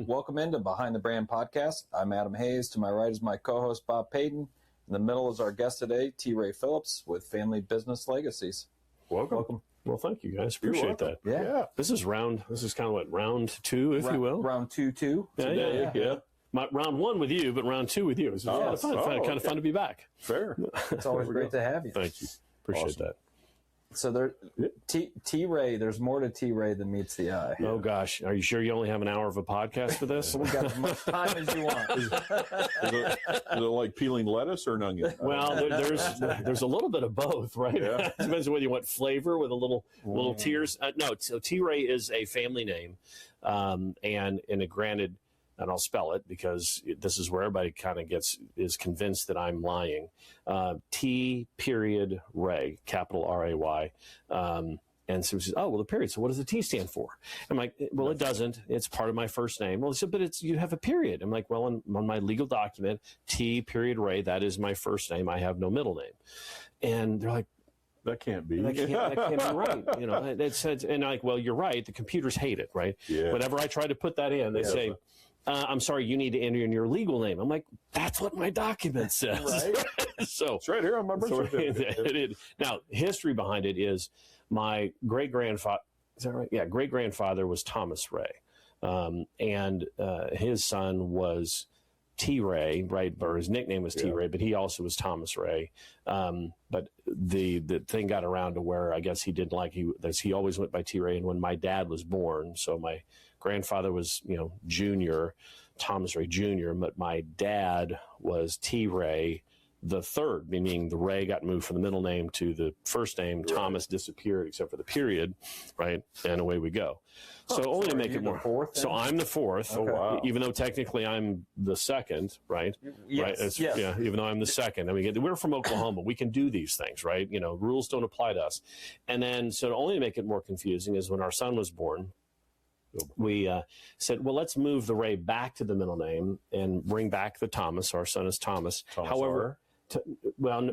in. Welcome into Behind the Brand Podcast. I'm Adam Hayes. To my right is my co-host, Bob Paden. In the middle is our guest today, T. Ray Phillips with Family Business Legacies. Welcome. Well, thank you guys. Appreciate that. Yeah. This is kind of what, round two, if you will? Round 2-2. Yeah. Round one with you, but round two with you. It's kind of fun to be back. Fair. It's always great to have you. Thank you. Appreciate that. So T-Ray, there's more to T-Ray than meets the eye. Oh, gosh. Are you sure you only have an hour of a podcast for this? We got as much time as you want. Is it like peeling lettuce or an onion? Well, there's a little bit of both, right? Yeah. Depends on whether you want flavor with a little tears. No, so T-Ray is a family name, and granted, and I'll spell it because this is where everybody kind of is convinced that I'm lying. T period Ray, capital R-A-Y. And so he says, oh, well, the period. So what does the T stand for? I'm like, well, it doesn't. It's part of my first name. Well, he said, but you have a period. I'm like, well, on my legal document, T period Ray, that is my first name. I have no middle name. And they're like, that can't be. That can't be right. You know, it said, and I'm like, well, you're right. The computers hate it, right? Yeah. Whenever I try to put that in, they say, I'm sorry, you need to enter in your legal name. I'm like, that's what my document says. Right. So it's right here on my birth certificate. Now, history behind it is my great-grandfather, is that right? Yeah, great-grandfather was Thomas Ray. And his son was T. Ray, right? Or his nickname was T. Ray, but he also was Thomas Ray. But the thing got around to where I guess he didn't like he always went by T. Ray. And when my dad was born, so my grandfather was Junior, Thomas Ray Jr., but my dad was T. Ray the third, meaning the Ray got moved from the middle name to the first name. Right. Thomas disappeared except for the period, right? And away we go. So only to make it more. Fourth, so I'm the fourth, even though technically I'm the second, right? Yes. Right? Yes. Yeah, even though I'm the second. I mean, we're from Oklahoma. We can do these things, right? Rules don't apply to us. And then, so only to make it more confusing is when our son was born, we said, well, let's move the Ray back to the middle name and bring back the Thomas. Our son is Thomas. However,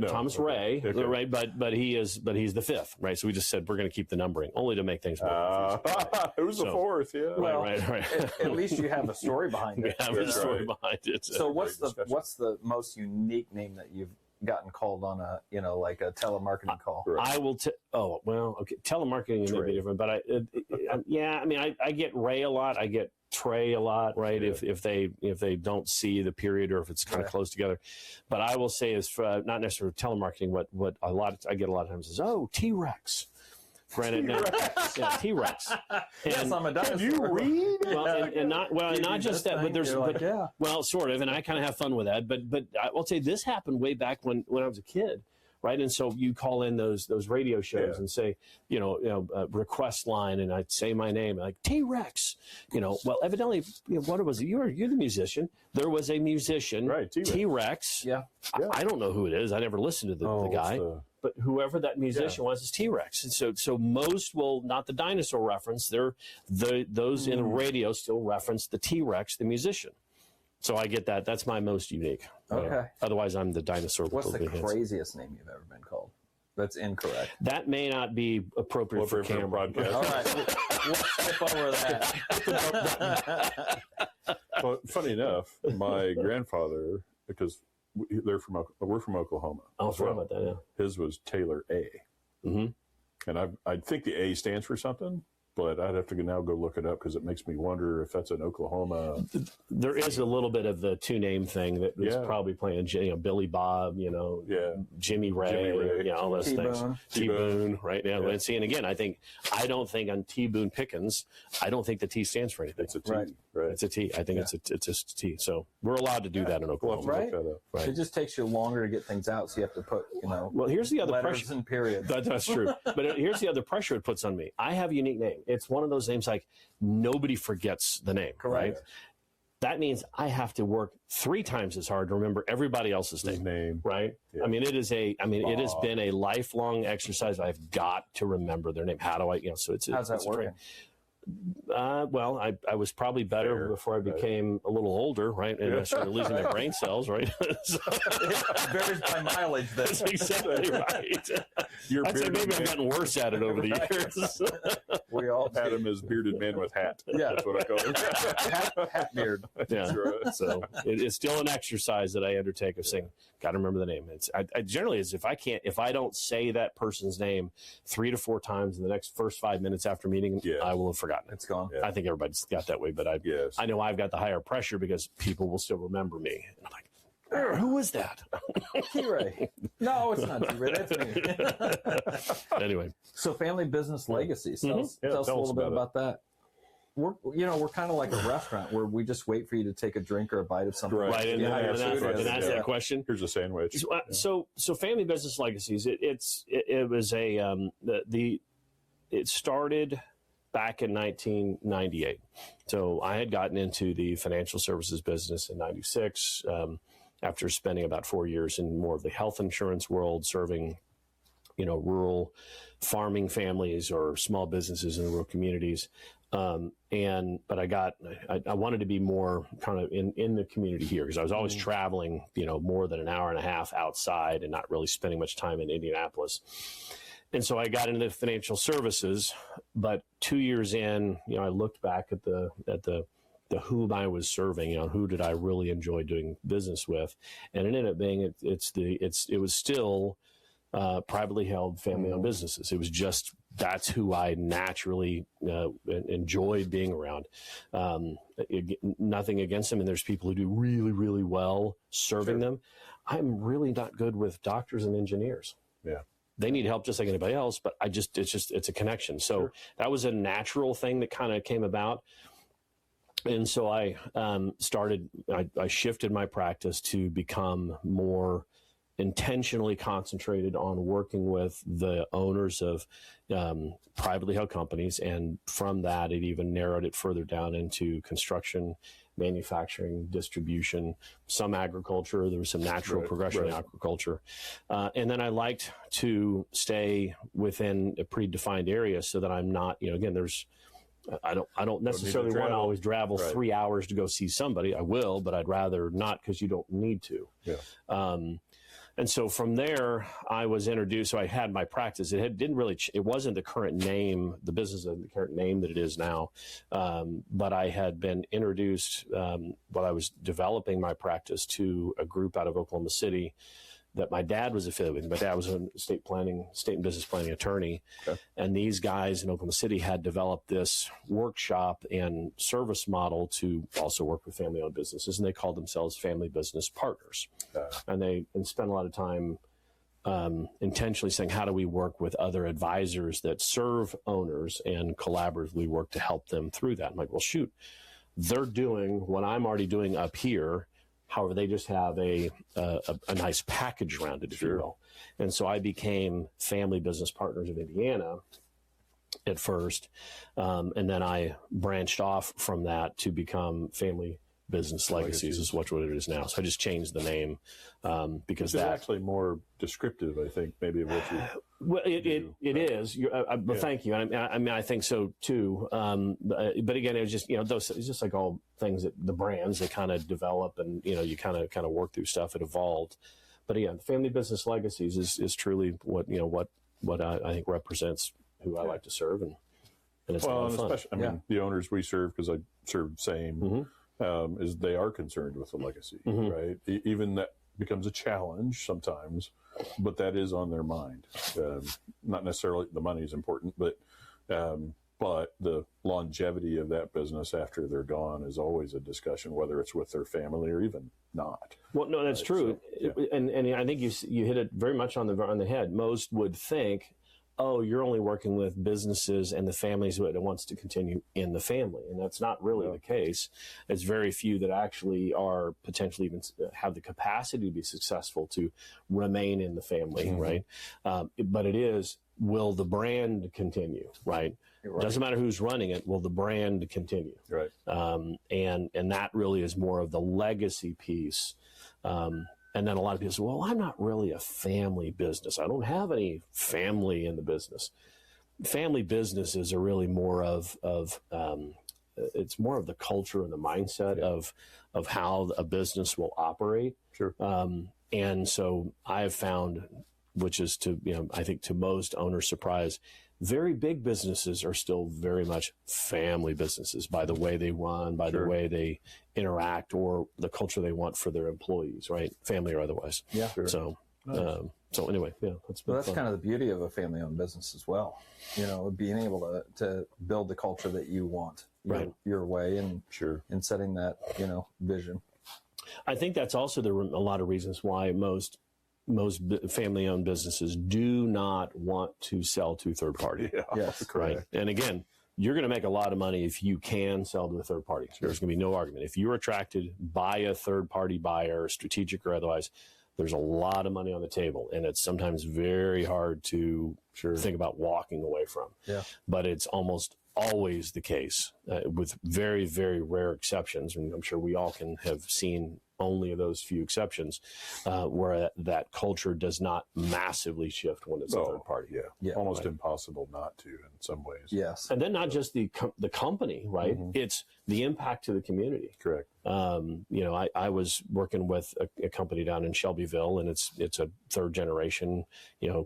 Thomas Ray, okay. Ray, but he's the fifth, right? So we just said we're going to keep the numbering only to make things more confusing. Who's the fourth? Yeah, well, right. At least you have a story behind it. We have a story behind it. So what's the most unique name that you've gotten called on a telemarketing call? Right. I will. Telemarketing may be different, but I get Ray a lot. I get Trey a lot, right? Yeah. If they don't see the period or if it's kind of close together. But I will say is not necessarily telemarketing. What I get a lot of times is T-Rex. Granted, T-Rex. Yes, I'm a dinosaur. Can you read? And not just that, but there's well, sort of, and I kind of have fun with that. But I will say this happened way back when I was a kid. Right, and so you call in those radio shows and say, request line, and I'd say my name, like T-Rex. Well, evidently, what was it? You're the musician. There was a musician, right? T-Rex. Yeah. I don't know who it is. I never listened to the guy, but whoever that musician was is T-Rex. And so most will not the dinosaur reference. Those in the radio still reference the T-Rex, the musician. So I get that. That's my most unique. Okay. Otherwise, I'm the dinosaur. What's the craziest name you've ever been called? That's incorrect. That may not be appropriate for camera broadcast. All right, we'll skip over that. Well, funny enough, my grandfather, because we're from Oklahoma. I'll forget about that. Yeah. His was Taylor A. Mm-hmm. And I think the A stands for something. But I'd have to now go look it up because it makes me wonder if that's in Oklahoma. There is a little bit of the two-name thing that is probably playing, Billy Bob, Jimmy Ray, all those things. T-Boone, right? Yeah. And see, and again, I don't think on T-Boone Pickens, I don't think the T stands for anything. It's a T, right? It's a T. I think it's just a T. So we're allowed to do that in Oklahoma. Right? It just takes you longer to get things out, so you have to put, Well, here's the other letters pressure. and periods. That's true. But here's the other pressure it puts on me. I have a unique name. It's one of those names like nobody forgets the name, correct? Right? That means I have to work 3 times as hard to remember everybody else's name, right? Yeah. I mean, it has been a lifelong exercise. I've got to remember their name. How do I, so it's how's that working? Well, I was probably better before I became a little older, right? And I started losing my brain cells, right? So, it varies by mileage. That's exactly right. I'd say maybe I've gotten worse at it over the years. We all Adam is bearded man with hat. Yeah. That's what I call it. hat beard. Yeah. Right. So it's still an exercise that I undertake of saying, got to remember the name. I generally is if I don't say that person's name 3 to 4 times in the next first 5 minutes after meeting, I will have forgotten it. It's gone. I think everybody's got that way, but I know I've got the higher pressure because people will still remember me. And I'm like, who was that? T-Ray. No, it's not T-Ray. That's me. Anyway. So Family Business Legacies. Tell us a little bit about that. We're kind of like a restaurant where we just wait for you to take a drink or a bite of something. Right, and ask that question. Here's a sandwich. So Family Business Legacies. It was it started back in 1998. So I had gotten into the financial services business in 96 after spending about 4 years in more of the health insurance world, serving, rural farming families or small businesses in the rural communities. But I wanted to be more kind of in the community here because I was always traveling, more than an hour and a half outside and not really spending much time in Indianapolis. And so I got into financial services, but 2 years in, I looked back at the whom I was serving, who did I really enjoy doing business with, and it ended up being it was still privately held, family-owned businesses. It was just that's who I naturally enjoyed being around. Nothing against them, and there's people who do really, really well serving them. I'm really not good with doctors and engineers. Yeah. They need help just like anybody else, but it's a connection. So that was a natural thing that kind of came about. And so I shifted my practice to become more intentionally concentrated on working with the owners of privately held companies. And from that, it even narrowed it further down into construction, manufacturing, distribution, some agriculture. There was some natural progression in agriculture. And then I liked to stay within a pretty defined area so that I'm not, I don't necessarily want to always travel 3 hours to go see somebody. I will, but I'd rather not because you don't need to. Yeah. And so from there, I was introduced. So I had my practice. It wasn't the current name, the business, the current name that it is now. But I had been introduced while I was developing my practice to a group out of Oklahoma City that my dad was affiliated with. My dad was a state and business planning attorney. Okay. And these guys in Oklahoma City had developed this workshop and service model to also work with family-owned businesses. And they called themselves Family Business Partners. And spent a lot of time intentionally saying, how do we work with other advisors that serve owners and collaboratively work to help them through that? I'm like, well, shoot, they're doing what I'm already doing up here. However, they just have a nice package around it, if you will. And so I became Family Business Partners of Indiana at first. And then I branched off from that to become Family Business Legacies is what it is now. So I just changed the name because that's actually more descriptive, I think, maybe of what you. Well, it is. Thank you. I mean, I think so too. But again, it was just it's just like all things that the brands they kind of develop, and you kind of work through stuff. It evolved, but again, Family Business Legacies is truly what I think represents who I like to serve, and it's a lot of fun. Especially, I mean, the owners we serve, because I serve the same, is they are concerned with the legacy, right? Even that becomes a challenge sometimes, but that is on their mind. Not necessarily the money is important, but the longevity of that business after they're gone is always a discussion, whether it's with their family or even not. Well, no, that's true. So, and I think you hit it very much on the head. Most would think, oh, you're only working with businesses and the families that wants to continue in the family. And that's not really the case. It's very few that actually are potentially even have the capacity to be successful to remain in the family, right? But it is, will the brand continue, right? Doesn't matter who's running it, will the brand continue? Right. And that really is more of the legacy piece. And then a lot of people say, well, I'm not really a family business. I don't have any family in the business. family businesses are really more of it's more of the culture and the mindset of how a business will operate. Sure. And so I have found, which is I think to most owners' surprise, very big businesses are still very much family businesses by the way they run, by the way they interact, or the culture they want for their employees, right? Family or otherwise. Yeah. Sure. So, so anyway, that's kind of the beauty of a family-owned business as well. Being able to build the culture that you want, your way, and and setting that vision. I think that's also a lot of reasons why most family-owned businesses do not want to sell to third party. Yeah, yes, correct. Right. And again, you're going to make a lot of money if you can sell to a third party. There's going to be no argument. If you're attracted by a third-party buyer, strategic or otherwise, there's a lot of money on the table, and it's sometimes very hard to think about walking away from. Yeah. But it's almost always the case, with very, very rare exceptions, and I'm sure we all can have seen only those few exceptions, where that culture does not massively shift when it's a third party. Yeah. Almost impossible not to in some ways. Yes. And then not just the company, right? Mm-hmm. It's the impact to the community. Correct. I was working with a company down in Shelbyville, and it's a third generation,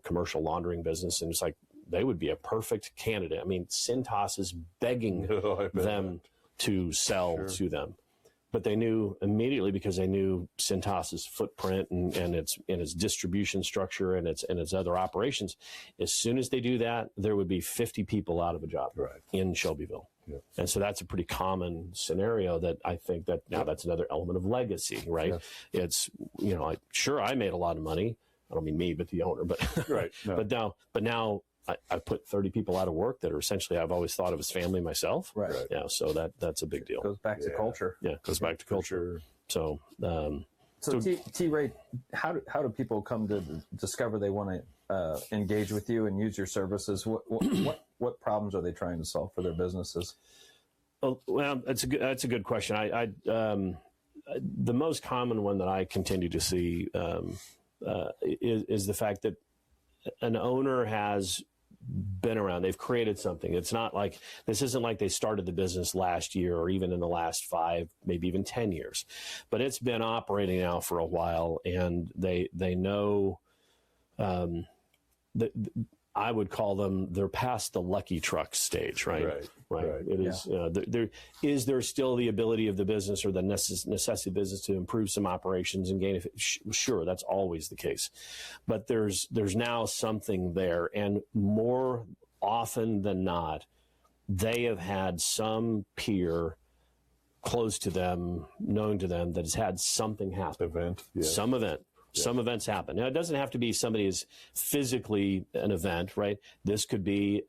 commercial laundering business. And it's like, they would be a perfect candidate. I mean, Cintas is begging them to sell to them. But they knew immediately, because they knew Cintas's footprint and its distribution structure and its other operations. As soon as they do that, there would be 50 people out of a job in Shelbyville. Yeah. And so that's a pretty common scenario that I think that now that's another element of legacy, right? Yeah. It's, I made a lot of money. I don't mean me, but the owner, but No. but now I put 30 people out of work that are essentially, I've always thought of as family myself. Right. Yeah. So that's a big deal. Goes back to culture. Yeah. Goes back to culture. So, T-Ray, how do people come to discover they want to engage with you and use your services? What problems are they trying to solve for their businesses? Well, that's a good question. The most common one that I continue to see is the fact that an owner has been around. They've created something. It's not like, this isn't like they started the business last year or even in the last 5, maybe even 10 years, but it's been operating now for a while, and they know that I would call them, they're past the lucky truck stage, right? Right. It is, is there still the ability of the business or the necessity of business to improve some operations and gain? Sure, that's always the case. But there's now something there. And more often than not, they have had some peer close to them, known to them, that has had something happen. Some event. Some events happen. Now, it doesn't have to be somebody is physically an event, right? This could be,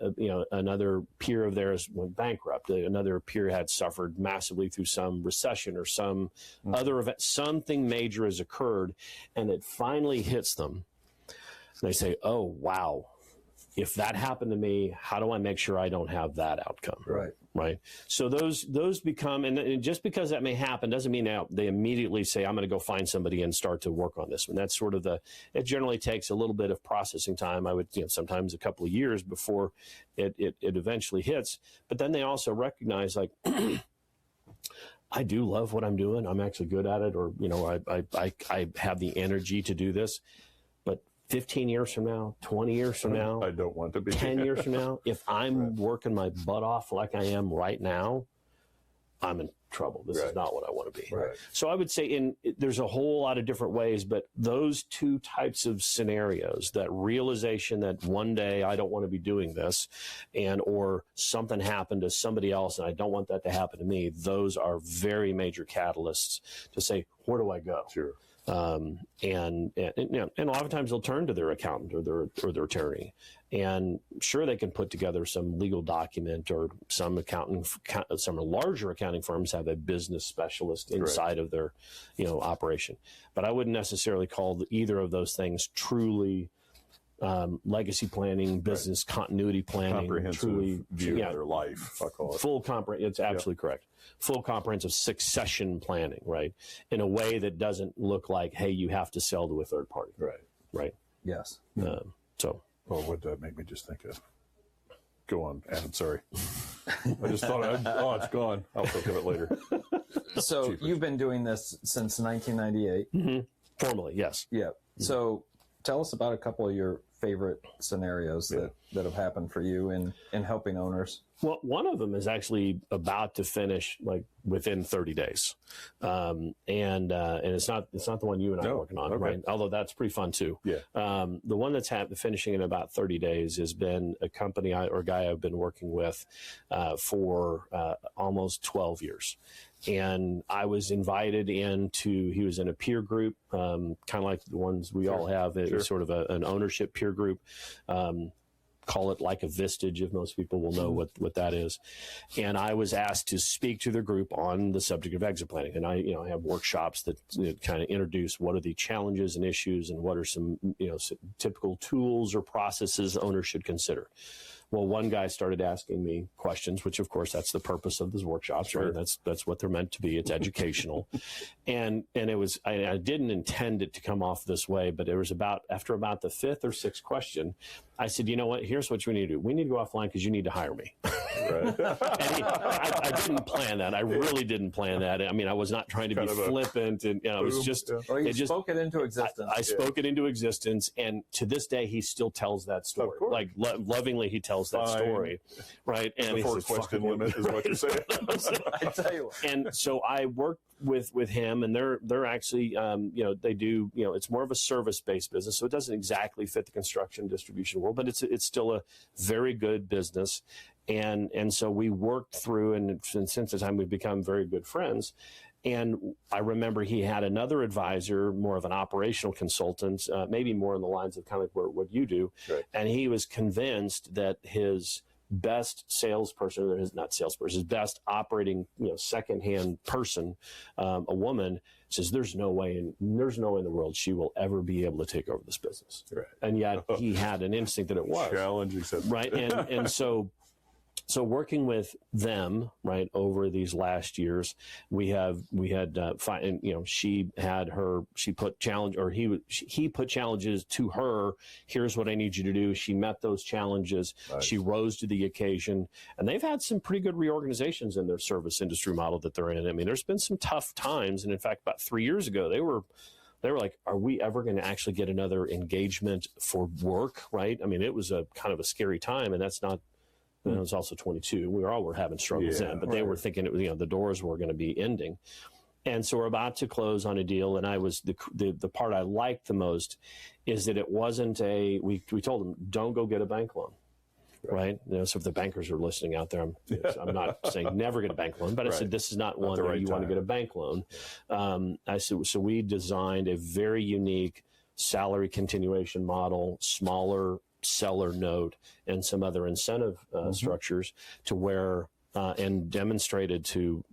another peer of theirs went bankrupt. Another peer had suffered massively through some recession or some other event. Something major has occurred, and it finally hits them. They say, oh, wow. If that happened to me, how do I make sure I don't have that outcome? Right. So those become, and just because that may happen doesn't mean now they immediately say, I'm going to go find somebody and start to work on this. And that's sort of it generally takes a little bit of processing time. I would, sometimes a couple of years before it eventually hits. But then they also recognize, like, I do love what I'm doing. I'm actually good at it. Or, I have the energy to do this. 15 years from now, 20 years from now, I don't want to be 10 years from now, if I'm working my butt off like I am right now, I'm in trouble. This is not what I want to be. Right. So I would say there's a whole lot of different ways, but those two types of scenarios, that realization that one day I don't want to be doing this, or something happened to somebody else and I don't want that to happen to me, those are very major catalysts to say, where do I go? Sure. And a lot of times they'll turn to their accountant or their attorney, and sure, they can put together some legal document, or some larger accounting firms have a business specialist inside of their, operation. But I wouldn't necessarily call either of those things truly legacy planning, business continuity planning, comprehensive view of their life. I call it full comprehensive. It's absolutely correct. Full comprehensive succession planning, right? In a way that doesn't look like, hey, you have to sell to a third party, right? Yes. So, what did that make me just think of? Go on, Adam. Sorry. I just thought, it's gone. I'll think of it later. So you've been doing this since 1998? Mm-hmm. Formally, yes. Yeah. Mm-hmm. So tell us about a couple of your favorite scenarios that have happened for you in helping owners. Well, one of them is actually about to finish like within 30 days. And it's not the one you and I are working on, right? Although that's pretty fun too. Yeah. The one that's finishing in about 30 days has been a company guy I've been working with for almost 12 years. And I was invited he was in a peer group, kind of like the ones we all have. It was sort of an ownership peer group. Call it like a Vistage, if most people will know what that is. And I was asked to speak to the group on the subject of exit planning. And I have workshops that kind of introduce what are the challenges and issues and what are some, typical tools or processes owners should consider. Well, one guy started asking me questions, which of course that's the purpose of these workshops, right? That's what they're meant to be. It's educational. and it was, I didn't intend it to come off this way, but it was after about the fifth or sixth question, I said, you know what, here's what we need to do. We need to go offline because you need to hire me. Right. I didn't plan that. I really didn't plan that. I mean, I was not trying to be flippant, and it was just. Well, you spoke it into existence. I spoke it into existence, and to this day, he still tells that story. Like lovingly, he tells that story, right? And the fourth question limit is what you're saying. I tell you what. And so I worked with him, and they're actually they do it's more of a service-based business, so it doesn't exactly fit the construction distribution world, but it's still a very good business. And so we worked through, and since the time we've become very good friends. And I remember he had another advisor, more of an operational consultant, maybe more in the lines of kind of what you do. Right. And he was convinced that his best salesperson, or his best operating, secondhand person, a woman, says there's no way in the world she will ever be able to take over this business. Right. And yet he had an instinct that it was. Challenging. Right. And so working with them, right, over these last years, he put challenges to her. Here's what I need you to do. She met those challenges. Nice. She rose to the occasion, and they've had some pretty good reorganizations in their service industry model that they're in. I mean, there's been some tough times. And in fact, about 3 years ago, they were like, are we ever going to actually get another engagement for work? Right. I mean, it was a kind of a scary time, and that's not, it was also 22. We were having struggles then, but they were thinking the doors were going to be ending. And so we're about to close on a deal. And I was the part I liked the most is that it wasn't we told them, don't go get a bank loan. Right. So if the bankers are listening out there, I'm not saying never get a bank loan, but I said, this is not one where you want to get a bank loan. I said, so we designed a very unique salary continuation model, smaller seller note, and some other incentive structures to where and demonstrated to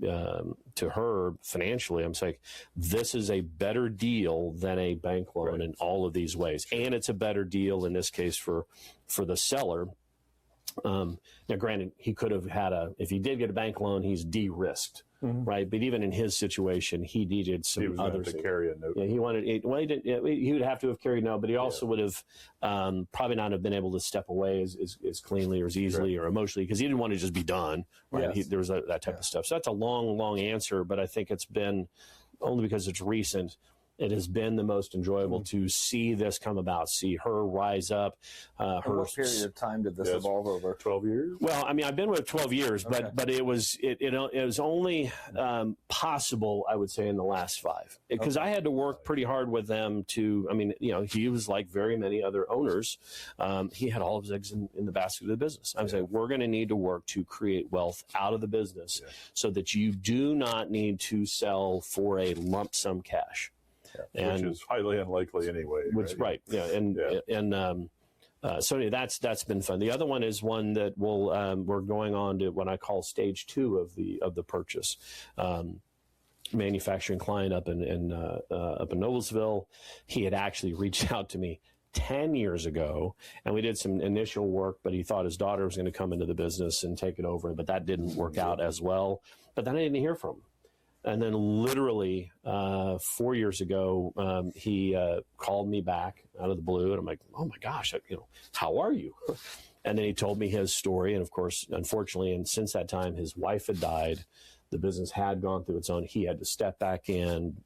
her financially, I'm saying this is a better deal than a bank loan in all of these ways, and it's a better deal in this case for the seller. Now, granted, he could have had if he did get a bank loan, he's de-risked. Right, but even in his situation, he needed some others to carry a note. Yeah, he wanted. He would have to have carried a note, but he also would have probably not have been able to step away as cleanly or as easily or emotionally because he didn't want to just be done. Right, there was that type of stuff. So that's a long answer, but I think it's been only because it's recent. It has been the most enjoyable to see this come about, see her rise up. What period of time did this evolve over? 12 years? Well, I mean, I've been with 12 years, but it was only possible, I would say, in the last 5. Because I had to work pretty hard with them he was like very many other owners. He had all of his eggs in the basket of the business. I'm saying we're going to need to work to create wealth out of the business so that you do not need to sell for a lump sum cash. Which is highly unlikely anyway. So anyway, that's been fun. The other one is one that we're going on to what I call stage 2 of the purchase. Manufacturing client up in Noblesville. He had actually reached out to me 10 years ago, and we did some initial work, but he thought his daughter was going to come into the business and take it over, but that didn't work out as well. But then I didn't hear from him. And then literally 4 years ago, he called me back out of the blue, and I'm like, oh my gosh, how are you? And then he told me his story. And of course, unfortunately, and since that time, his wife had died. The business had gone through its own. He had to step back in,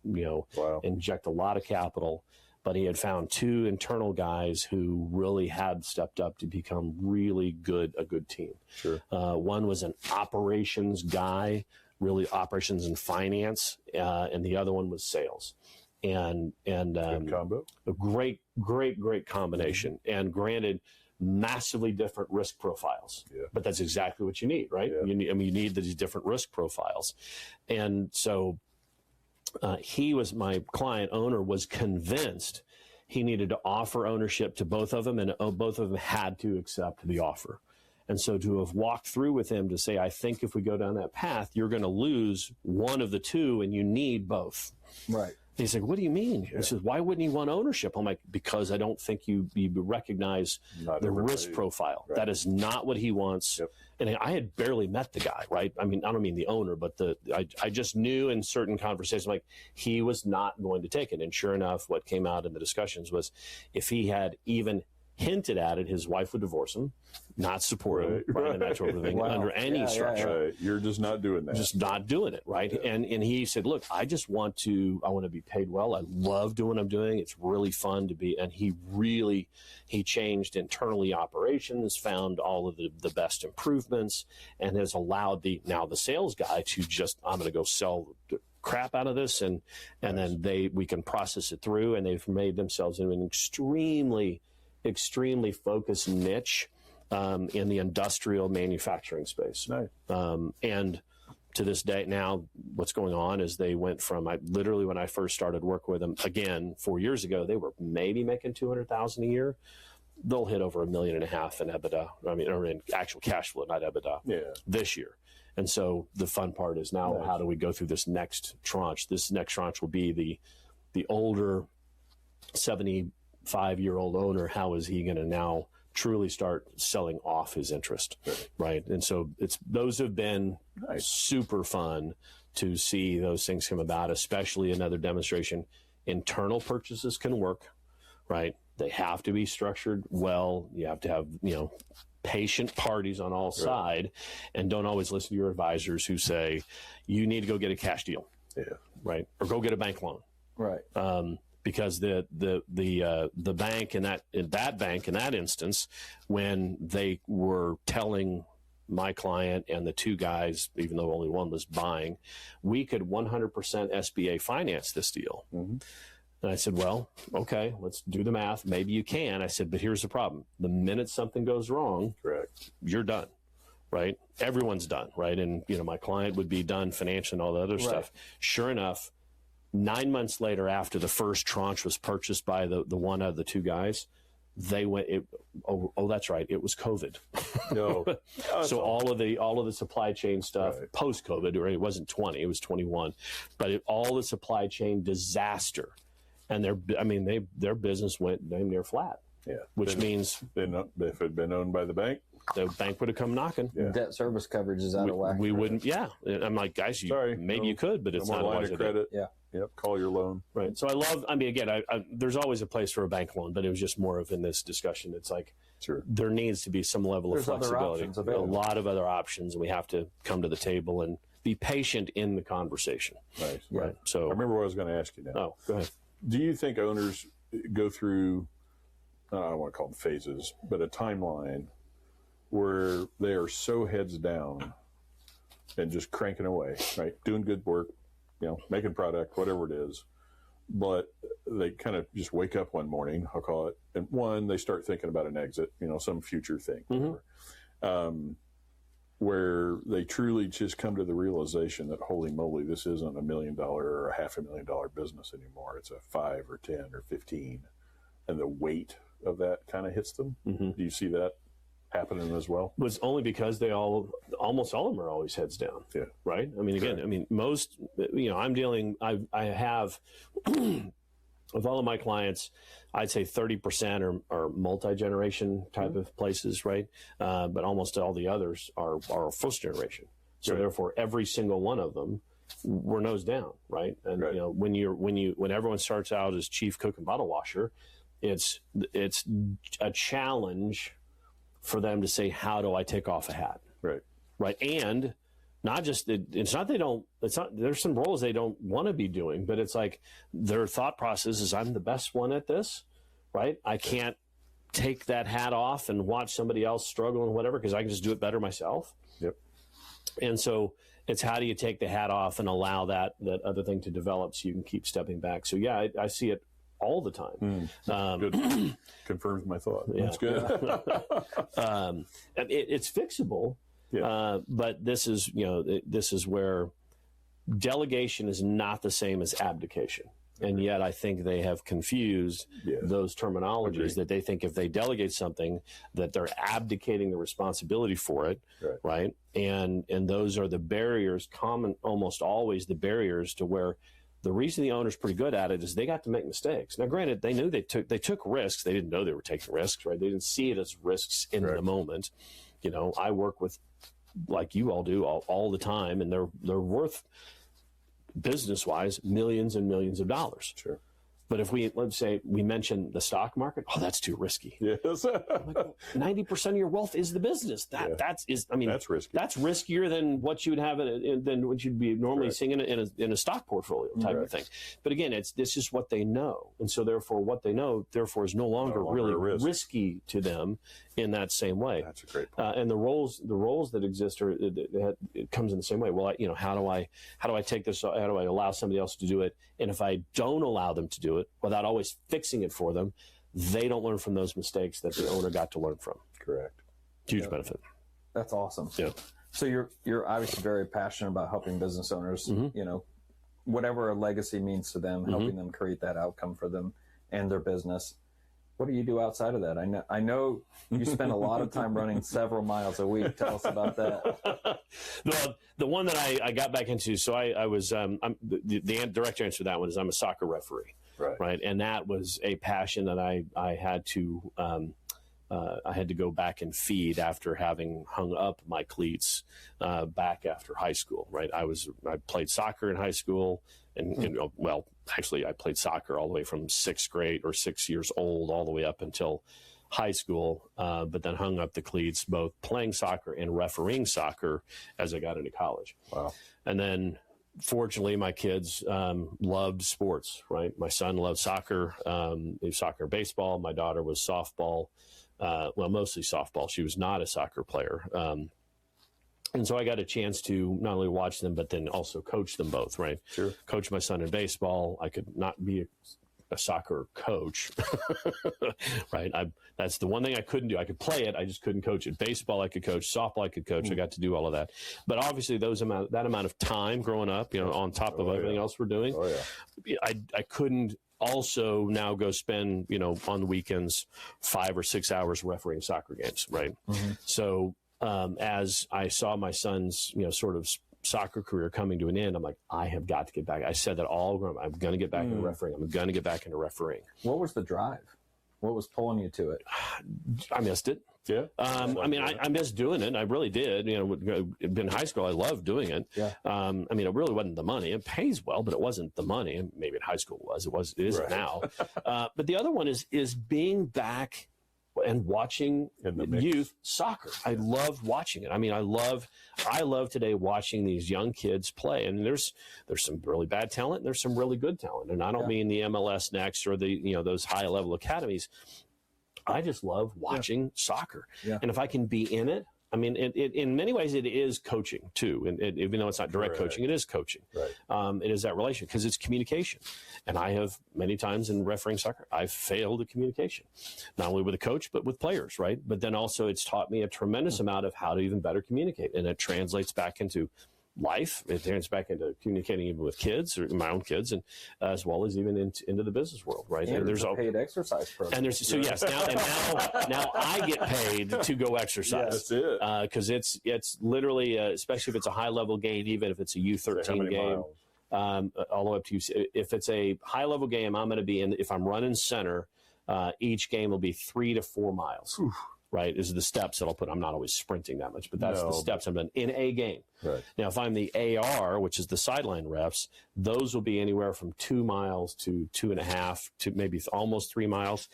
inject a lot of capital. But he had found 2 internal guys who really had stepped up to become really a good team. Sure. One was an operations guy, really operations and finance, and the other one was sales. And Good combo. A great combination. And granted, massively different risk profiles. Yeah. But that's exactly what you need, right? Yeah. You need these different risk profiles. And so my client owner was convinced he needed to offer ownership to both of them, and both of them had to accept the offer. And so to have walked through with him to say, I think if we go down that path, you're going to lose one of the 2 and you need both. Right. He's like, what do you mean? He says, why wouldn't he want ownership? I'm like, because I don't think you recognize the risk profile. Right. That is not what he wants. Yep. And I had barely met the guy, right? I mean, I don't mean the owner, but I just knew in certain conversations, like, he was not going to take it. And sure enough, what came out in the discussions was, if he had even hinted at it, his wife would divorce him, not support him, right? And that sort of thing, under any structure. Right. You're just not doing that. Just not doing it, right? Yeah. And he said, look, I want to be paid well. I love doing what I'm doing. It's really fun to be. And he changed internally operations, found all of the best improvements, and has allowed the sales guy to just, I'm going to go sell the crap out of this, and then we can process it through, and they've made themselves into an extremely focused niche in the industrial manufacturing space. Nice. And to this day now, what's going on is they went from, literally when I first started working with them, again, 4 years ago, they were maybe making $200,000 a year. They'll hit over $1.5 million in EBITDA, or in actual cash flow, not EBITDA, this year. And so the fun part is now, how do we go through this next tranche? This next tranche will be the older 75-year-old owner. How is he going to now truly start selling off his interest, right? And so those have been super fun to see those things come about, especially another demonstration. Internal purchases can work, right? They have to be structured well. You have to have, patient parties on all sides, and don't always listen to your advisors who say, you need to go get a cash deal, right? Or go get a bank loan. Right. Because the bank in that instance, when they were telling my client and the 2 guys, even though only one was buying, we could 100% SBA finance this deal. Mm-hmm. And I said, well, okay, let's do the math. Maybe you can. I said, but here's the problem. The minute something goes wrong, you're done, right? Everyone's done, right? And, my client would be done financially and all the other stuff. Sure enough, 9 months later, after the first tranche was purchased by the one of the 2 guys, they went, that's right, it was COVID. No. So all of the supply chain stuff post-COVID, or it wasn't 20, it was 21, but all the supply chain disaster. And their business went damn near flat. Yeah, which means if it had been owned by the bank would have come knocking. Yeah. Debt service coverage is out of whack. We wouldn't. Yeah, I'm like, guys, you could, but it's not line of credit. Yeah. Yep. Call your loan. Right. So there's always a place for a bank loan, but it was just more of in this discussion. It's like, there needs to be some level of flexibility. A lot of other options, and we have to come to the table and be patient in the conversation. Right. Right. So I remember what I was going to ask you now. Oh, go ahead. Do you think owners go through, I don't want to call them phases, but a timeline where they are so heads down and just cranking away, right? Doing good work, making product, whatever it is. But they kind of just wake up one morning, I'll call it, and they start thinking about an exit, some future thing, whatever. Where they truly just come to the realization that, holy moly, this isn't $1 million or a $500,000 business anymore. It's a 5 or 10 or 15. And the weight of that kind of hits them. Mm-hmm. Do you see that happening as well? Was only because almost all of them are always heads down. Yeah. Right. I mean, again, most, I have, with all of my clients, I'd say 30% are multi-generation type of places, right? But almost all the others are first generation. So therefore, every single one of them, we're nose down, right? And when everyone starts out as chief cook and bottle washer, it's a challenge for them to say, how do I take off a hat? Right. And not just, it's not there's some roles they don't want to be doing, but it's like their thought process is, I'm the best one at this, right? I can't take that hat off and watch somebody else struggle and whatever, because I can just do it better myself. Yep. And so it's, how do you take the hat off and allow that other thing to develop so you can keep stepping back? So yeah, I see it all the time. Good. Confirms my thought. Yeah. That's good. It's fixable. Yeah. But this is where delegation is not the same as abdication. And yet I think they have confused those terminologies, that they think if they delegate something that they're abdicating the responsibility for it, right? And those are the barriers, almost always the barriers to where the reason the owner's pretty good at it is they got to make mistakes. Now, granted, they knew they took risks. They didn't know they were taking risks, right? They didn't see it as risks in the moment. I work with, like you all do, all the time, and they're worth, business-wise, millions and millions of dollars. Sure. But if let's say we mention the stock market, that's too risky. Yes. 90% of your wealth is the business. That's risky. That's riskier than what you would have than what you'd be normally seeing in a stock portfolio type of thing. But again, this is what they know, and so therefore what they know is no longer really risky to them in that same way. That's a great point. And the roles that exist it comes in the same way. Well, how do I take this? How do I allow somebody else to do it? And if I don't allow them to do it without always fixing it for them, they don't learn from those mistakes that the owner got to learn from. Correct. Huge benefit. That's awesome. Yeah. So you're obviously very passionate about helping business owners, whatever a legacy means to them, helping them create that outcome for them and their business. What do you do outside of that? I know you spend a lot of time running several miles a week. Tell us about that. The one that I got back into, so I was, the direct answer to that one is I'm a soccer referee. Right. And that was a passion that I had to go back and feed after having hung up my cleats back after high school. Right. I played soccer in high school, and actually I played soccer all the way from 6th grade or 6 years old all the way up until high school, but then hung up the cleats both playing soccer and refereeing soccer as I got into college. Wow. And then fortunately, my kids loved sports, right? My son loved soccer, soccer and baseball. My daughter was softball, mostly softball. She was not a soccer player. And so I got a chance to not only watch them, but then also coach them both, right? Sure. Coach my son in baseball. I could not be a soccer coach, right? That's the one thing I couldn't do. I could play it, I just couldn't coach it. Baseball I could coach, softball I could coach. I got to do all of that. But obviously that amount of time growing up, on top of everything else we're doing, I couldn't also now go spend, on the weekends 5 or 6 hours refereeing soccer games, right? So as I saw my son's, sort of soccer career coming to an end, I'm like, I have got to get back. I said that all growing up. I'm going to get back into refereeing. I'm going to get back into refereeing. What was the drive? What was pulling you to it? I missed it. Yeah. I missed doing it. I really did. In high school, I loved doing it. Yeah. It really wasn't the money. It pays well, but it wasn't the money. Maybe in high school it was. It isn't now. But the other one is being back and watching youth soccer. I loved watching it. I love today watching these young kids play. And there's some really bad talent and there's some really good talent. And I don't mean the MLS Next or the those high level academies. I just love watching soccer. Yeah. And if I can be in it, in many ways it is coaching too. And even though it's not direct coaching, it is coaching. Right. It is that relation because it's communication. And I have many times in refereeing soccer, I've failed at communication, not only with a coach, but with players, right? But then also it's taught me a tremendous amount of how to even better communicate. And it translates back into life. It turns back into communicating even with kids or my own kids, and as well as even into the business world, right? And there's a paid exercise program. And now I get paid to go exercise. Yeah, that's it. Because it's literally, especially if it's a high level game, even if it's a U13 game, all the way up to if it's a high level game, I'm going to be in. If I'm running center, each game will be 3 to 4 miles. Oof. Right, is the steps that I'll put. I'm not always sprinting that much, but that's the steps I'm in a game. Right. Now, if I'm the AR, which is the sideline reps, those will be anywhere from 2 miles to 2.5 to maybe almost 3 miles.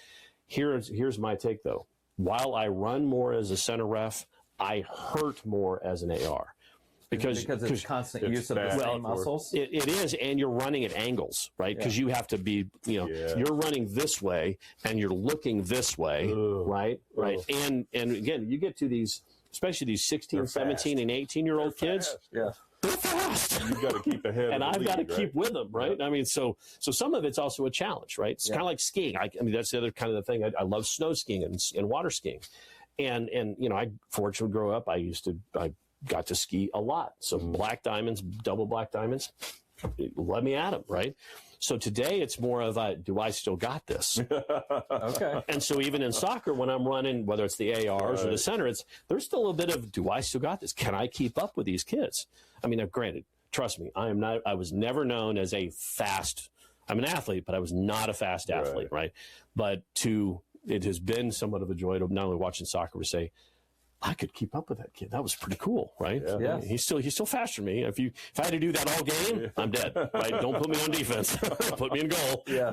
Here's my take, though. while I run more as a center ref, I hurt more as an AR. Because it's constant use of the same muscles. It is, and you're running at angles, right? Because you have to be, you're running this way and you're looking this way, right? Right. And again, you get to these, especially these 16, 17, and 18-year-old kids. Yeah. They're fast. You've got to keep ahead, and I've got to keep with them, right? Yeah. I mean, so some of it's also a challenge, right? It's kind of like skiing. I mean, that's the other kind of the thing. I love snow skiing and water skiing, and I fortunately grew up. I got to ski a lot. So black diamonds, double black diamonds, let me at them, right? So today it's more of a, do I still got this? Okay. And so even in soccer, when I'm running, whether it's the ARs or the center, there's still a bit of, do I still got this? Can I keep up with these kids? I mean, granted, trust me, I was never known as I'm an athlete, but I was not a fast athlete, right? But it has been somewhat of a joy to not only watching soccer, but say, I could keep up with that kid. That was pretty cool, right? Yeah. Yeah. I mean, he's still faster than me. If I had to do that all game, I'm dead, right? Don't put me on defense. Put me in goal. Yeah.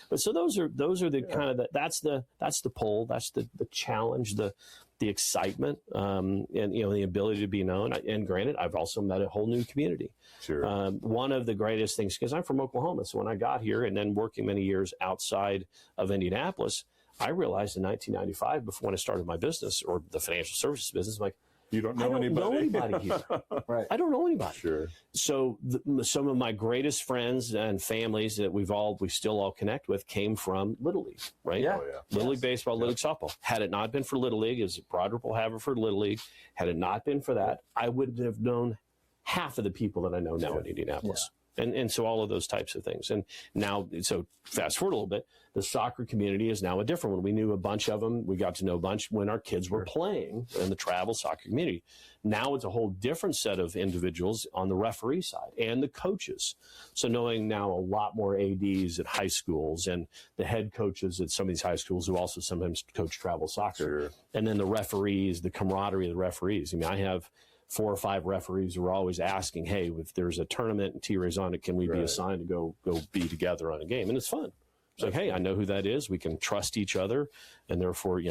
But so those are the kind of that's the pull, that's the challenge, the excitement, and the ability to be known. And granted, I've also met a whole new community. Sure. One of the greatest things, because I'm from Oklahoma, so when I got here and then working many years outside of Indianapolis, I realized in 1995, when I started my business or the financial services business, I'm like, you don't know I don't know anybody here. Right. I don't know anybody. Sure. So some of my greatest friends and families that we still all connect with came from Little League, right? Yeah. Oh, yeah. Little League baseball, Little League softball. Had it not been for Little League, as Broad Ripple Haverford Little League, had it not been for that, I wouldn't have known half of the people that I know now in Indianapolis. And so all of those types of things. And now, so fast forward a little bit, the soccer community is now a different one. We knew a bunch of them. We got to know a bunch when our kids were playing in the travel soccer community. Now it's a whole different set of individuals on the referee side and the coaches. So knowing now a lot more ADs at high schools and the head coaches at some of these high schools who also sometimes coach travel soccer. Sure. And then the referees, the camaraderie of the referees. I mean, I have 4 or 5 referees who are always asking, hey, if there's a tournament and T-Ray's on it, can we be assigned to go be together on a game? And it's fun. It's like, hey, I know who that is. We can trust each other. And therefore,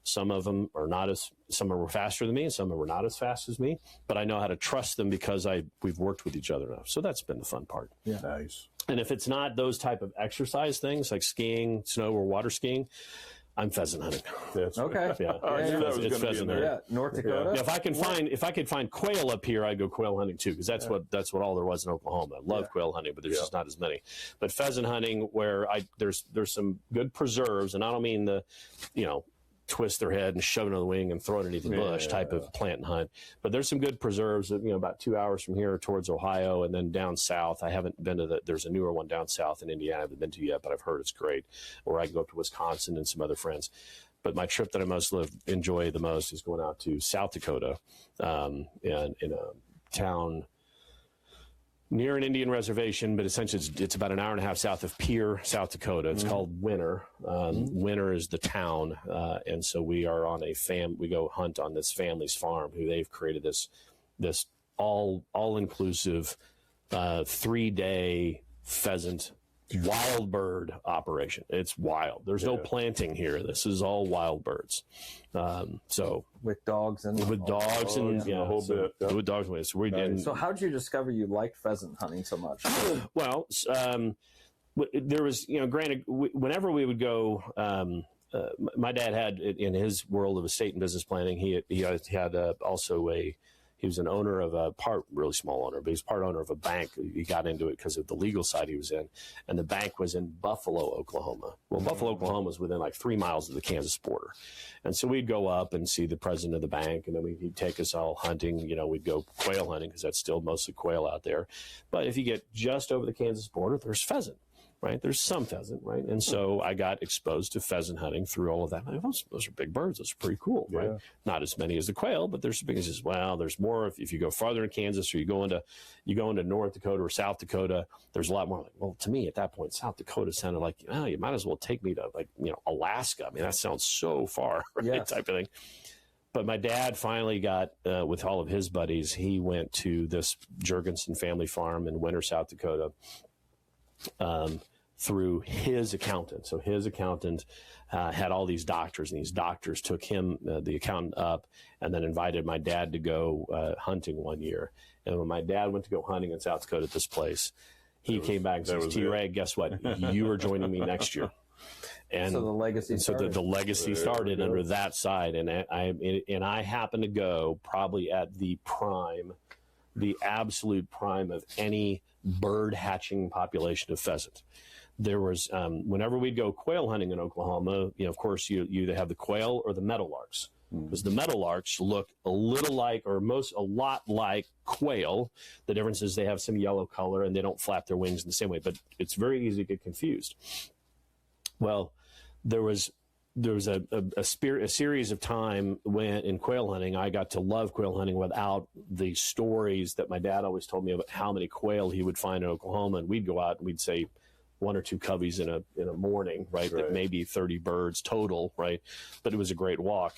some of them some are faster than me and some are not as fast as me. But I know how to trust them because we've worked with each other enough. So that's been the fun part. Yeah. Nice. And if it's not those type of exercise things like skiing, snow or water skiing, I'm pheasant hunting. That's okay. Yeah, it's pheasant hunting. Yeah, North Dakota. Yeah, if I could find quail up here, I'd go quail hunting too, because that's what all there was in Oklahoma. I love quail hunting, but there's just not as many. But pheasant hunting, where there's some good preserves, and I don't mean the, twist their head and shove it on the wing and throw it underneath the bush type of plant and hunt. But there's some good preserves, about 2 hours from here towards Ohio, and then down south. I haven't been to there's a newer one down south in Indiana I haven't been to yet, but I've heard it's great. Or I can go up to Wisconsin and some other friends. But my trip that I enjoy the most is going out to South Dakota, and in a town near an Indian reservation, but essentially it's about an hour and a half south of Pierre, South Dakota. It's called Winter. Winter is the town, and so we are on we go hunt on this family's farm, who they've created this all-inclusive 3-day pheasant wild bird operation. It's wild. There's no planting here. This is all wild birds. So with dogs and the whole bit. Yeah. With dogs. So how did you discover you liked pheasant hunting so much? Well, there was, granted, whenever we would go, my dad had, in his world of estate and business planning, he had also he was an owner of really small owner, but he was part owner of a bank. He got into it because of the legal side he was in, and the bank was in Buffalo, Oklahoma. Well, Buffalo, Oklahoma was within like 3 miles of the Kansas border. And so we'd go up and see the president of the bank, and then he'd take us all hunting. We'd go quail hunting because that's still mostly quail out there. But if you get just over the Kansas border, there's pheasant. Right, there's some pheasant, right, and so I got exposed to pheasant hunting through all of that. Those are big birds; those are pretty cool, right? Not as many as the quail, but there's big as well. There's more if you go farther in Kansas, or you go into North Dakota or South Dakota. There's a lot more. Well, to me at that point, South Dakota sounded like, you might as well take me to Alaska. I mean, that sounds so far, right? Type of thing. But my dad finally got with all of his buddies. He went to this Jurgensen family farm in Winter, South Dakota. through his accountant. So his accountant had all these doctors, and these doctors took him, the accountant, up, and then invited my dad to go hunting one year. And when my dad went to go hunting in South Dakota at this place, he came back and says, T-Ray, guess what? You are joining me next year. And so the legacy started. So the legacy started under that side. And I happened to go probably at the prime, the absolute prime of any bird hatching population of pheasant. There was, whenever we'd go quail hunting in Oklahoma, of course, you either have the quail or the meadowlarks. Because the meadowlarks look a little like, or a lot like quail. The difference is they have some yellow color and they don't flap their wings in the same way, but it's very easy to get confused. Well, there was a series of time when in quail hunting, I got to love quail hunting without the stories that my dad always told me about how many quail he would find in Oklahoma. And we'd go out and we'd say 1 or 2 coveys in a morning, right? That maybe 30 birds total, right? But it was a great walk.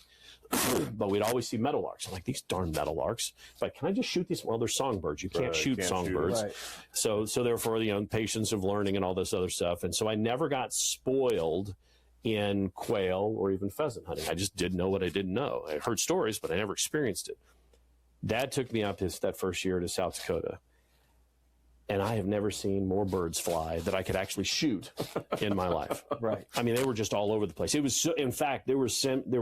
But we'd always see meadowlarks. I'm like, these darn meadowlarks. Like, can I just shoot these? Well, they're songbirds. You can't shoot songbirds. Right. So therefore, patience of learning and all this other stuff. And so I never got spoiled in quail or even pheasant hunting. I just didn't know what I didn't know. I heard stories, but I never experienced it. Dad took me up that first year to South Dakota. And I have never seen more birds fly that I could actually shoot in my life. Right. I mean, they were just all over the place. It was, in fact, there were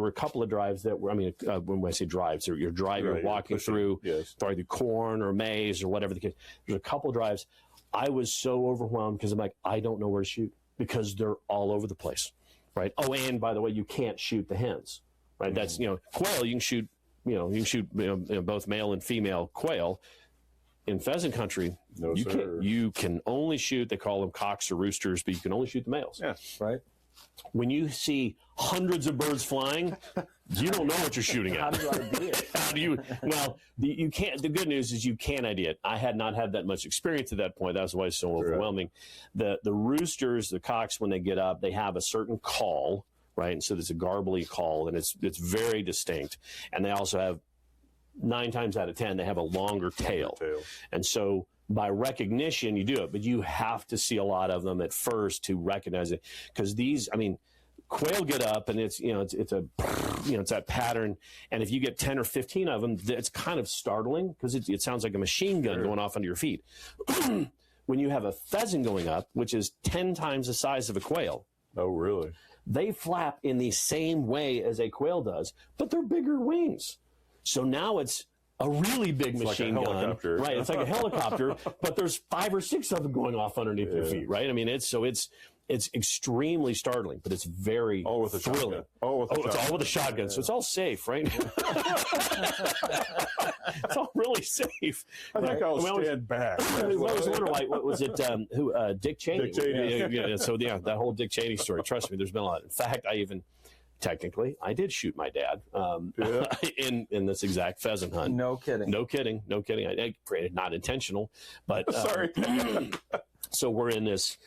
a couple of drives that were, when I say drives, you're driving, you're walking through, probably through corn or maize or whatever the case. There's a couple of drives. I was so overwhelmed because I'm like, I don't know where to shoot because they're all over the place. Right. Oh, and by the way, you can't shoot the hens. Right. That's, quail, you can shoot, both male and female quail. In pheasant country, you can only shoot, they call them cocks or roosters, but you can only shoot the males. Yeah, right. When you see hundreds of birds flying, you don't know what you're shooting at. How do you ID it? You can't. The good news is you can't ID it. I had not had that much experience at that point. That's why it's so overwhelming. The roosters, the cocks, when they get up, they have a certain call, right? And so there's a garbly call, and it's very distinct. And they also have, 9 times out of 10, they have a longer tail. And so by recognition, you do it, but you have to see a lot of them at first to recognize it. Because quail get up and it's that pattern. And if you get 10 or 15 of them, it's kind of startling because it sounds like a machine gun going off under your feet. When you have a pheasant going up, which is 10 times the size of a quail. Oh, really? They flap in the same way as a quail does, but they're bigger wings. So now it's a really big machine gun, right? It's like a helicopter, but there's 5 or 6 of them going off underneath your feet, right? I mean, it's extremely startling, but it's very thrilling. It's all with a shotgun, so it's all safe, right? It's all really safe. I think I'll stand back. I was wondering why. What was it? Dick Cheney? Dick Cheney. So that whole Dick Cheney story. Trust me, there's been a lot. In fact, Technically, I did shoot my dad in this exact pheasant hunt. No kidding. I granted, not intentional, but sorry. So we're in this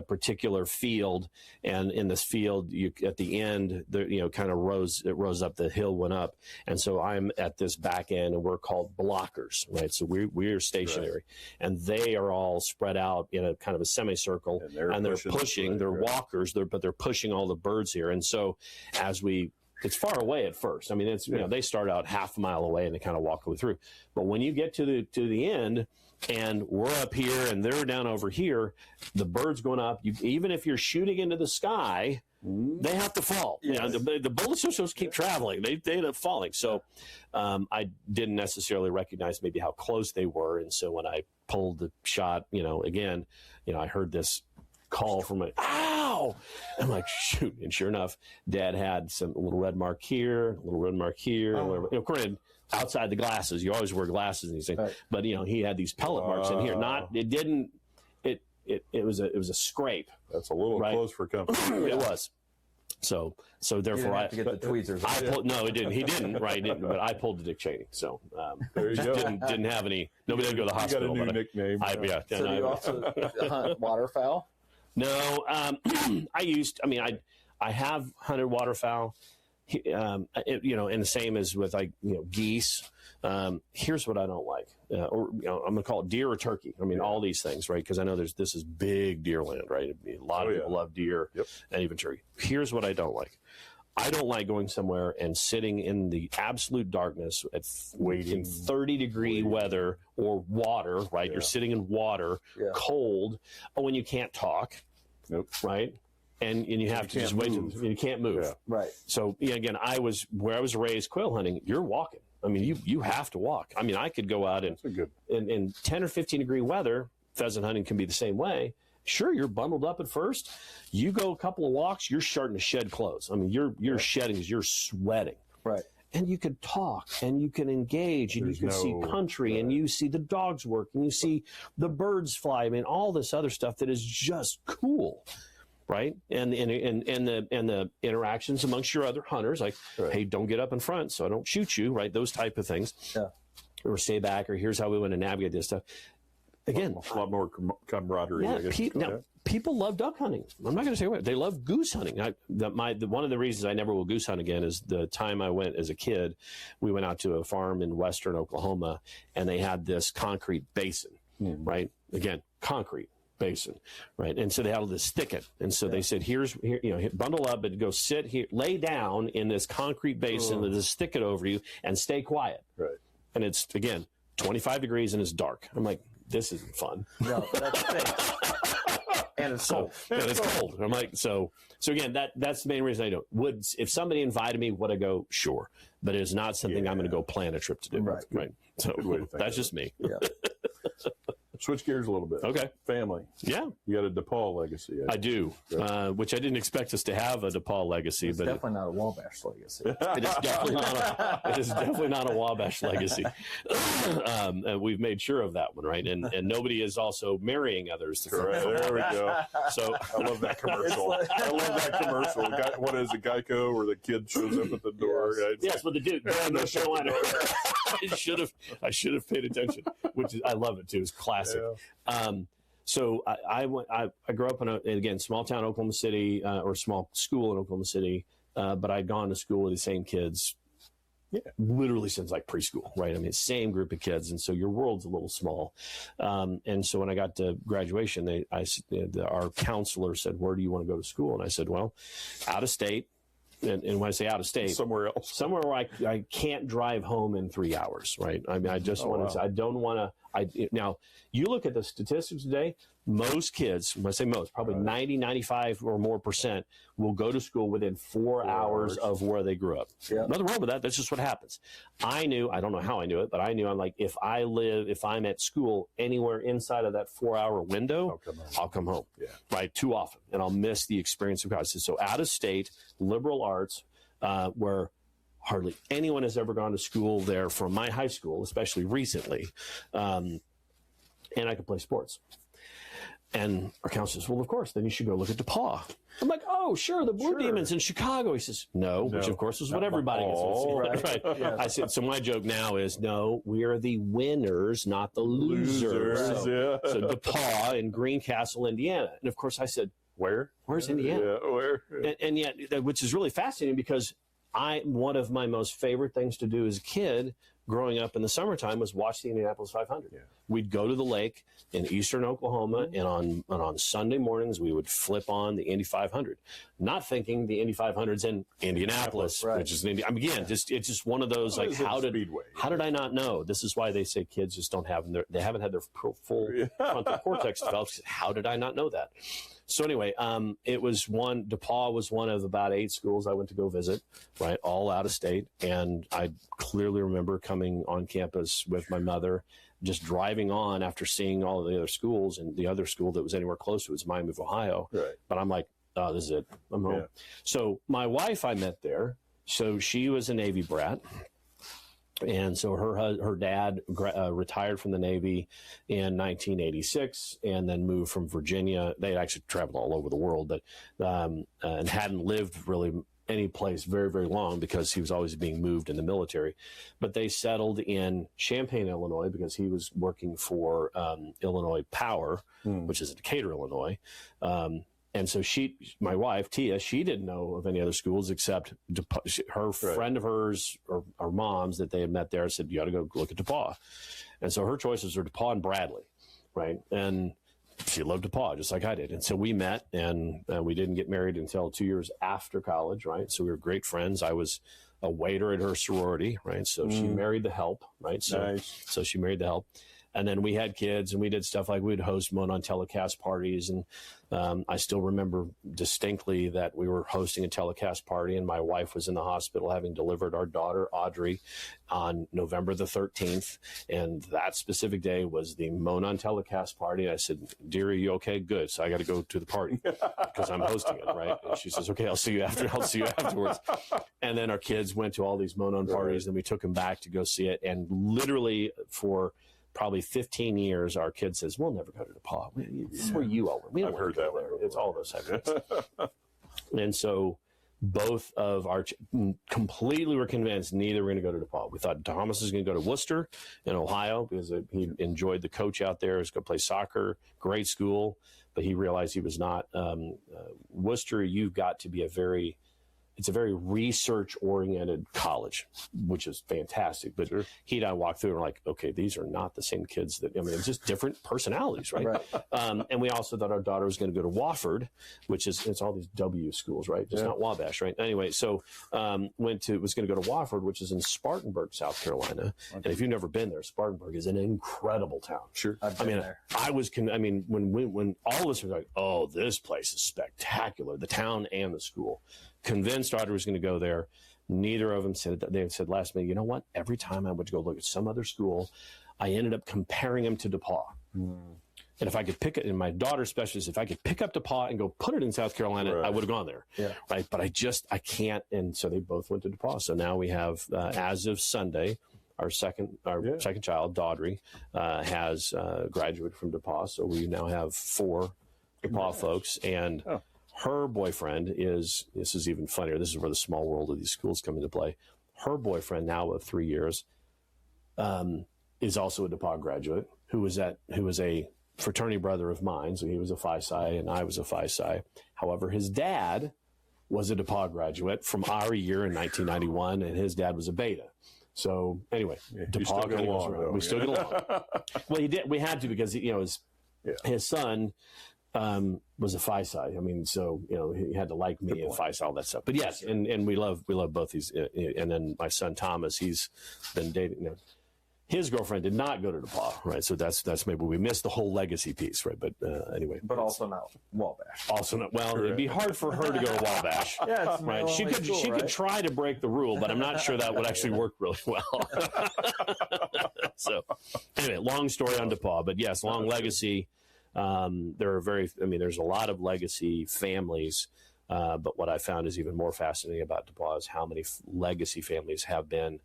particular field, and in this field, at the end, kind of rose up, the hill went up, and so I'm at this back end, and we're called blockers, right? So we're stationary, and they are all spread out in a kind of a semicircle, and they're pushing, they're walkers, but they're pushing all the birds here, and so it's far away at first. I mean, it's they start out half a mile away and they kind of walk through, but when you get to the end. And we're up here, and they're down over here. The bird's going up. Even if you're shooting into the sky, they have to fall. Yes. The bullets are supposed to keep traveling. They end up falling. So I didn't necessarily recognize maybe how close they were. And so when I pulled the shot, again, I heard this call from ow! I'm like, shoot. And sure enough, Dad had a little red mark here, a little red mark here. Granted, outside the glasses, you always wear glasses and these things. Right. But he had these pellet marks in here. It was a scrape. That's a little close for comfort. It was. So therefore, I get the tweezers. No, it didn't. He didn't. Right? But I pulled the Dick Cheney. So there you go. Didn't have any. Nobody didn't go to the hospital. You got a new nickname. So do you also hunt waterfowl? No, I have hunted waterfowl. and the same as with geese. Here's what I don't like, or I'm going to call it deer or turkey. I mean, all these things, right? Because I know this is big deer land, right? A lot of people love deer and even turkey. Here's what I don't like. I don't like going somewhere and sitting in the absolute darkness in 30-degree weather or water, right? You're sitting in water, cold, when you can't talk, right? And you have to just wait. You can't move. Yeah. Right. So, again, where I was raised quail hunting, you're walking. I mean, you have to walk. I mean, I could go out in 10 or 15-degree weather. Pheasant hunting can be the same way. Sure, you're bundled up at first. You go a couple of walks, you're starting to shed clothes. I mean, you're shedding because you're sweating. Right. And you can talk, and you can engage, and you can see country, and you see the dogs work, and you see the birds fly. I mean, all this other stuff that is just cool, right? And the interactions amongst your other hunters, like, hey, don't get up in front so I don't shoot you, right? Those type of things. Yeah. Or stay back, or here's how we want to navigate this stuff. Again, a lot more camaraderie. Yeah, people love duck hunting. I'm not going to say what they love goose hunting. One of the reasons I never will goose hunt again is the time I went as a kid. We went out to a farm in western Oklahoma, and they had this concrete basin, right? Again, concrete basin, right? And so they had this thicket, and so they said, here, bundle up and go sit here, lay down in this concrete basin with this thicket over you, and stay quiet. Right. And it's, again, 25 degrees and it's dark. I'm like, this isn't fun. No, that's fake. And it's cold. And it's cold. I'm like, so again, that's the main reason I don't. If somebody invited me, would I go? Sure. But it's not something I'm going to go plan a trip to do. Right. So that's just me. Yeah. Switch gears a little bit. Okay. Family. Yeah. You got a DePaul legacy. I do, which I didn't expect us to have a DePaul legacy. It's definitely not a Wabash legacy. It is definitely not a Wabash legacy. And we've made sure of that one, right? And nobody is also marrying others. Correct. There we go. So I love that commercial. I love that commercial. What is it, Geico, where the kid shows up at the door? Yes, yes, with the dude. North Carolina. I should have paid attention. I love it too. It's classic. Yeah. So I grew up in again small town Oklahoma City, or small school in Oklahoma City, but I'd gone to school with the same kids, literally since like preschool, right? I mean, same group of kids, and so your world's a little small. And so when I got to graduation, our counselor said, "Where do you want to go to school?" And I said, "Well, out of state." And when I say out of state, somewhere else, somewhere where I can't drive home in 3 hours, right? I mean, I just want to. I don't want to. Now, you look at the statistics today. Most kids, when I say most, probably 90, 95 or more % will go to school within 4 hours of where they grew up. Yeah. Nothing wrong with that. That's just what happens. I don't know how I knew it, but I knew I'm like, if I'm at school anywhere inside of that 4 hour window, I'll come home. Yeah. Right. Too often. And I'll miss the experience of college. So out of state, liberal arts, where hardly anyone has ever gone to school there from my high school, especially recently. And I could play sports. And our counselor says, well, of course, then you should go look at DePaul. I'm like, oh, sure, the Blue Demons in Chicago. He says, no, which of course is what everybody gets. Right. Yes. I said, so my joke now is, no, we are the winners, not the losers. So DePaul in Greencastle, Indiana. And of course I said, where's Indiana? Yeah, where? And yet, which is really fascinating because one of my most favorite things to do as a kid growing up in the summertime was watch the Indianapolis 500. Yeah. We'd go to the lake in eastern Oklahoma, and on Sunday mornings we would flip on the Indy 500, not thinking the Indy 500's in Indianapolis, which is it's just one of those like how did I not know? This is why they say kids just they haven't had their full frontal cortex developed. How did I not know that? So anyway, DePaul was one of about 8 schools I went to go visit, right, all out of state. And I clearly remember coming on campus with my mother, just driving on after seeing all of the other schools, and the other school that was anywhere close to it was Miami of Ohio. Right. But I'm like, oh, this is it. I'm home. Yeah. So my wife I met there. So she was a Navy brat. And so her dad retired from the Navy in 1986 and then moved from Virginia. They had actually traveled all over the world, but and hadn't lived really any place very, very long because he was always being moved in the military. But they settled in Champaign, Illinois, because he was working for Illinois Power, which is in Decatur, Illinois. And so my wife, Tia, she didn't know of any other schools except her friend of hers or mom's that they had met there said, you got to go look at DePauw. And so her choices were DePauw and Bradley, right? And she loved DePauw just like I did. And so we met, and we didn't get married until 2 years after college, right? So we were great friends. I was a waiter at her sorority, right? So she married the help, right? So, so she married the help. And then we had kids, and we did stuff like we'd host Monon telecast parties. And I still remember distinctly that we were hosting a telecast party, and my wife was in the hospital having delivered our daughter, Audrey, on November the 13th. And that specific day was the Monon telecast party. And I said, dearie, you okay? Good. So I got to go to the party because I'm hosting it, right? And she says, okay, I'll see you afterwards. And then our kids went to all these Monon parties, and we took them back to go see it. And literally for probably 15 years, our kid says, we'll never go to DePauw. This is where you all were. We don't heard that there. It's all those types of things. And so both of our completely were convinced neither were going to go to DePauw. We thought Thomas was going to go to Worcester in Ohio because he enjoyed the coach out there. He was going to play soccer, great school, but he realized he was not. Worcester, you've got to be it's a very research-oriented college, which is fantastic. But he and I walked through and were like, okay, these are not the same kids it's just different personalities, right? And we also thought our daughter was going to go to Wofford, which it's all these W schools, right? Just not Wabash, right? Anyway, so was going to go to Wofford, which is in Spartanburg, South Carolina. And if you've never been there, Spartanburg is an incredible town. Sure. I've been there. When all of us were like, oh, this place is spectacular, the town and the school. Convinced Audrey was going to go there. Neither of them said that. They said last minute, you know what? Every time I would go look at some other school, I ended up comparing them to DePauw. And if I could pick it, and my daughter's specialist, if I could pick up DePauw and go put it in South Carolina, I would have gone there. Yeah. Right. But I can't. And so they both went to DePauw. So now we have, as of Sunday, our second child, Audrey, has graduated from DePauw. So we now have 4 DePauw folks. And her boyfriend this is even funnier. This is where the small world of these schools come into play. Her boyfriend, now of 3 years, is also a DePauw graduate who was a fraternity brother of mine. So he was a Phi Psi and I was a Phi Psi. However, his dad was a DePauw graduate from our year in 1991, and his dad was a Beta. So anyway, DePauw kind of goes around. We still get along. Well, he did. We had to because his son was a Phi Psi. So he had to like me and Phi Psi, all that stuff. But yes, and we love both these. And then my son Thomas, he's been dating. His girlfriend did not go to DePauw, right? So that's maybe we missed the whole legacy piece, right? But anyway, but also not Wabash. Also not. Well, it'd be hard for her to go to Wabash. Yeah, it's right. She could try to break the rule, but I'm not sure that would actually work really well. So anyway, long story on DePauw, but yes, long legacy. There's a lot of legacy families, but what I found is even more fascinating about DePauw is how many legacy families have been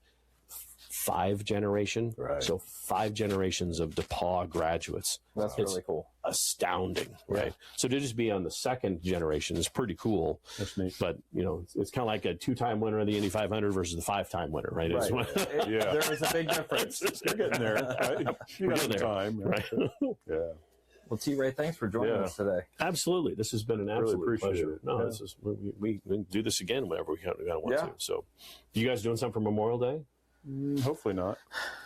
5 generation. Right. So 5 generations of DePauw graduates. That's really cool. Astounding, right? So to just be on the 2nd generation is pretty cool. That's neat. But, it's kind of like a 2-time winner of the Indy 500 versus the 5-time winner, right? There is a big difference. You're getting there. Right? We're getting there. Time, right? Yeah. Well, T. Ray, thanks for joining us today. Absolutely. This has been an absolute pleasure. It. No, this is we can do this again whenever we kind of want to. So you guys doing something for Memorial Day? Hopefully not.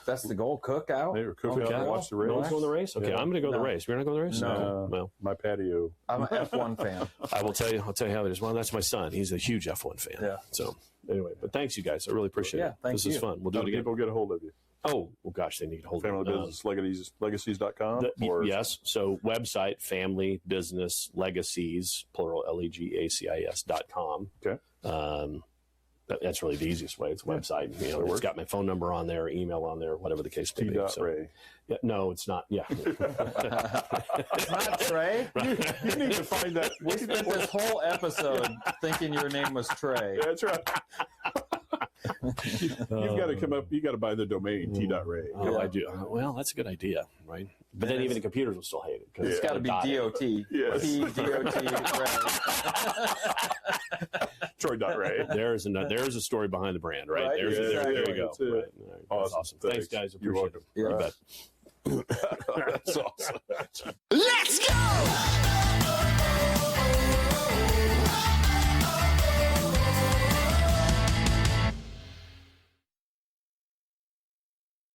That's the goal. Cookout. Maybe cookout. Watch the race. No one's going to the race? Okay, I'm going to go to the race. You're not going to the race? No. Well, my patio. I'm an F1 fan. I'll tell you how it is. Well, that's my son. He's a huge F1 fan. Yeah. So anyway, but thanks you guys. I really appreciate it. Thank you. This is fun. We'll do it again. People get a hold of you. Oh, well, gosh, they need a hold of Family Business Legacies.com? Yes. So website, Family Business Legacies, plural LEGACIS.com. Okay. That's really the easiest way. It's a website. It's got my phone number on there, email on there, whatever the case may be. Ray. Yeah, no, it's not. Yeah. It's not Trey. You need to find that. We spent this whole episode thinking your name was Trey. That's right. You've got to come up. You got to buy the domain T.Ray. Oh, I do. Well, that's a good idea, right? But then even the computers will still hate it because it's got to be DOT. Yes. Ray. Troy.Ray. There's a story behind the brand, right? There you go. Right. Awesome. Thanks, guys. Appreciate it. You're welcome. You bet. That's awesome.